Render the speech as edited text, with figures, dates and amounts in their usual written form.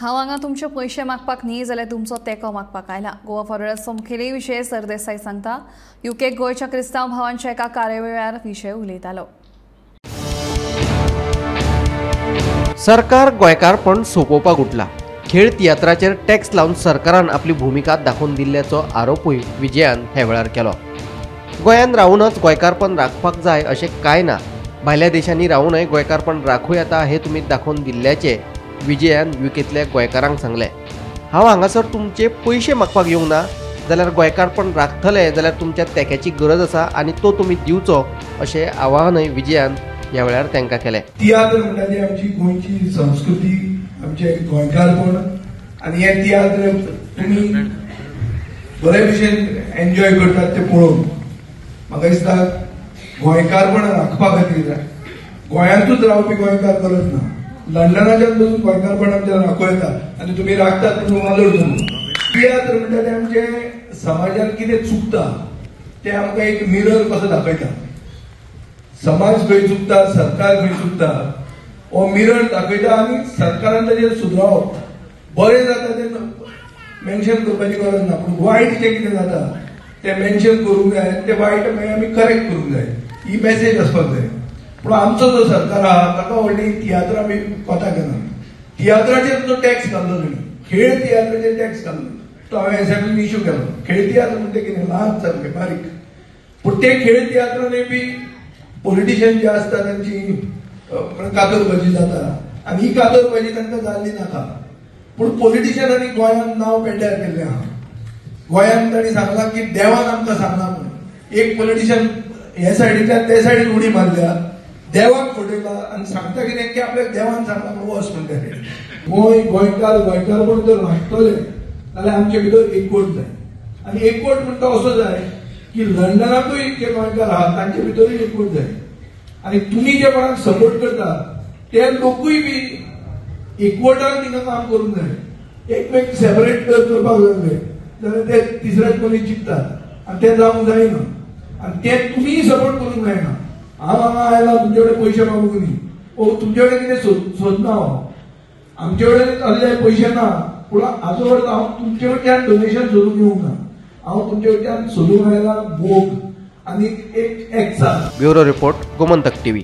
हांव हांगा तुमचे पैसे मागपाक न्ही जाल्यार तुमचो तेंको मागपाक आयला। गोवा फॉरवर्ड्स मुखेली विशय सरदेसाई सांगता। यूकेक गोंयच्या क्रिस्तांव भावांच्या एका कार्यावळीर विशय उलयतालो। सरकार गोंयकारपण सोंपोवपाक उठला। खेळ तियात्राचेर टॅक्स लावन सरकारान आपली भूमिका दाखोवन दिल्ल्याचो आरोपूय विजयान हे वेळार केलो। गोंयांत रावूनच गोंयकारपण राखपाक जाय अशें कांय ना, भायल्या देशांनी रावूनय गोंयकारपण राखूं येता हें तुमी दाखोवन दिल्ल्याचे विजयान यूकेतल्या गोंयकारांक सांगलें। हांव हांगासर तुमचे पयशे मागपाक येवंक ना, जाल्यार गोंयकारपण राखतले जाल्यार तुमच्या तेक्याची गरज आसा आनी तो तुमी दिवचो अशें आवाहनय विजयान ह्या वेळार तांकां केलें। तियात्र म्हणटा ती आमची गोंयची संस्कृती, आमचे गोंयकारपण आनी हे तियात्र तुमी बरे भशेन एन्जॉय करतात ते पळोवन म्हाका दिसता गोंयकारपण राखपा खातीर गोंयांतूच रावपी गोंयकार गरज ना, लंडनाच्यान पसून गोंयकारपण आमच्या राखूं येता आनी तुमी राखतात तुमी वालोर म्हणून। तियात्र म्हणटा ते आमचे समाजान कितें चुकता ते आमकां एक मिरर कसो दाखयता। समाज खंय चुकता, सरकार खंय चुकता हो मिरर दाखयता आनी सरकारान ताचेर सुदरावप। बरें जाता ते मेन्शन करपाची गरज ना, पूण वायट जें कितें जाता ते मेन्शन करूंक जाय, ते वायट मागीर आमी करेक्ट करूंक जाय, ही मेसेज आसपाक जाय। पूण आमचो जो सरकार आहा ताका व्हडली तियात्रां बी कोता केना। तियात्राचेर जो टॅक्स घाल्लो तुमी, खेळ तियात्राचेर टॅक्स घाल्लो तो हांवें असेंब्लीन इश्यू केलो। खेळ तियात्र म्हणजे कितें ल्हान सारकें बारीक, पूण ते खेळ तियात्रांनी बी पॉलिटिशियन जे आसता तांची कातरबाजी जाता आनी ही कातरबाजी तांकां जाल्ली नाका। पूण पॉलिटिशियनांनी गोंयांत नांव पेड्ड्यार केल्लें आहा। गोंयांत तांणी सांगलां की देवान आमकां सांगना म्हणून। एक पॉलिटिशियन हे सायडीच्यान ते सायडीन उडी मारल्या, देवाक फटयला आनी सांगता कितें की आपल्याक देवान सांगला म्हणून वच म्हणटा। गोंयकारपण जर राखतले जाल्यार आमचे भितर एकवट जाय आनी एकवट म्हणटा असो जाय की लंडनातूय जे गोंयकार आहात तांचे भितरूय एकवट जाय आनी तुमी जे कोणाक सपोर्ट करता ते लोकूय बी एकवटान तिका काम करूंक जाय। एकमेक सेपरेट करपाक लागले जाल्यार ते तिसऱ्याच कोणी चिंततात आनी ते जावंक जायना आनी ते तुमी सपोर्ट करूंक जायना। हांव हांगा आयला तुमचे कडेन पयशे मागूंक न्ही, ओ तुमचे कडेन कितें सोदना हांव, आमचे कडेन असले पयशे ना, पूण हाजो अर्थ हांव तुमचे कडच्यान डोनेशन सोदूंक येवंक ना, हांव तुमचे कडच्यान सोदूंक आयला भोग आनी एक एक्सा। Bureau report Gomantak TV.